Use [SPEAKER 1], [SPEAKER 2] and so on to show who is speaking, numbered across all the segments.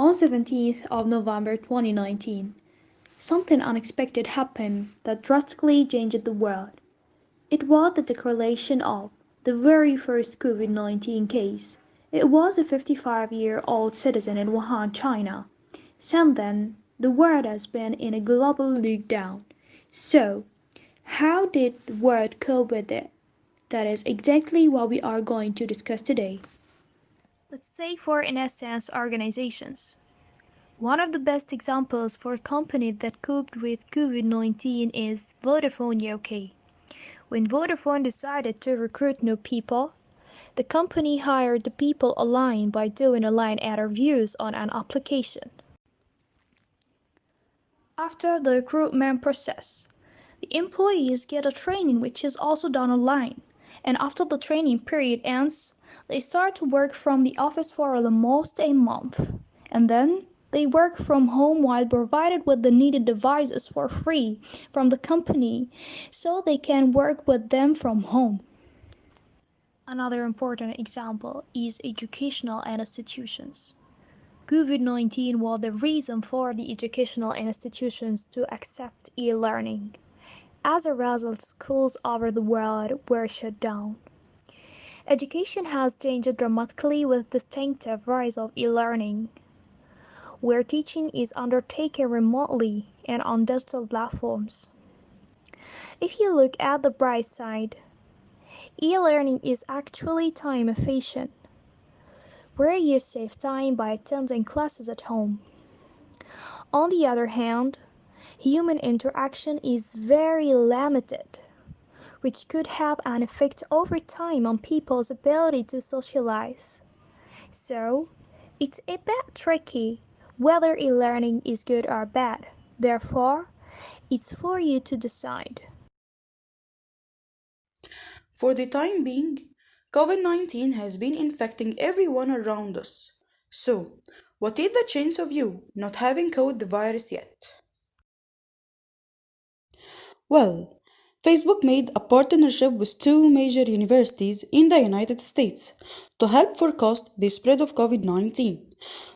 [SPEAKER 1] On 17th of November 2019, something unexpected happened that drastically changed the world. It was the declaration of the very first COVID-19 case. It was a 55-year-old citizen in Wuhan, China. Since then, the world has been in a global lockdown. So, how did the world cope with it? That is exactly what we are going to discuss today.
[SPEAKER 2] Let's say for instance organizations. One of the best examples for a company that coped with COVID-19 is Vodafone UK. When Vodafone decided to recruit new people, the company hired the people online by doing online interviews on an application.
[SPEAKER 1] After the recruitment process, the employees get a training which is also done online, and after the training period ends, they start to work from the office for almost a month, and then they work from home while provided with the needed devices for free from the company so they can work with them from home. Another important example is educational institutions. COVID-19 was the reason for the educational institutions to accept e-learning. As a result, schools over the world were shut down. Education has changed dramatically with the distinctive rise of e-learning, where teaching is undertaken remotely and on digital platforms. If you look at the bright side, e-learning is actually time efficient, where you save time by attending classes at home. On the other hand, human interaction is very limited, which could have an effect over time on people's ability to socialize. So, it's a bit tricky whether e-learning is good or bad. Therefore, it's for you to decide.
[SPEAKER 3] For the time being, COVID 19 has been infecting everyone around us. So, what is the chance of you not having caught the virus yet? Well, Facebook made a partnership with two major universities in the United States to help forecast the spread of COVID 19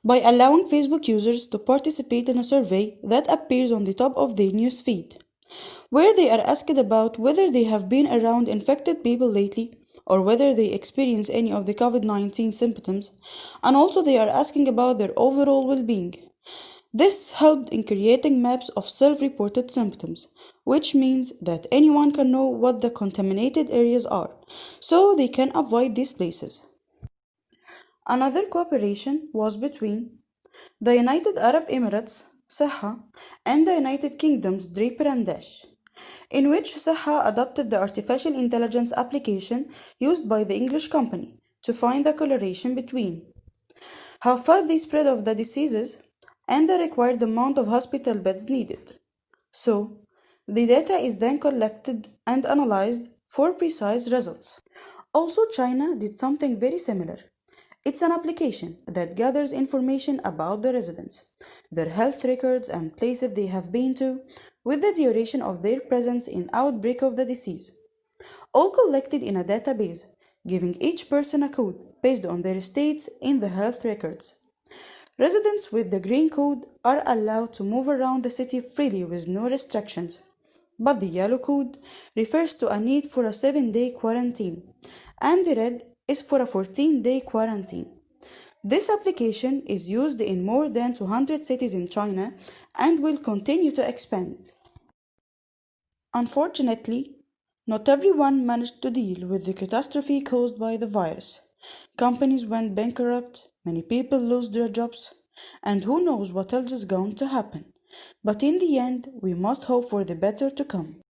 [SPEAKER 3] by allowing Facebook users to participate in a survey that appears on the top of their newsfeed, where they are asked about whether they have been around infected people lately or whether they experience any of the COVID 19 symptoms, and also they are asking about their overall well being. This helped in creating maps of self reported symptoms, which means that anyone can know what the contaminated areas are, so they can avoid these places. Another cooperation was between the United Arab Emirates, Saha, and the United Kingdom's Draper and Dash, in which Saha adopted the artificial intelligence application used by the English company to find the correlation between how fast the spread of the diseases and the required amount of hospital beds needed. So, the data is then collected and analyzed for precise results. Also, China did something very similar. It's an application that gathers information about the residents, their health records and places they have been to, with the duration of their presence in outbreak of the disease, all collected in a database, giving each person a code based on their states in the health records. Residents with the green code are allowed to move around the city freely with no restrictions, but the yellow code refers to a need for a 7-day quarantine, and the red is for a 14-day quarantine. This application is used in more than 200 cities in China and will continue to expand. Unfortunately, not everyone managed to deal with the catastrophe caused by the virus. Companies went bankrupt, many people lost their jobs, and who knows what else is going to happen. But in the end, we must hope for the better to come.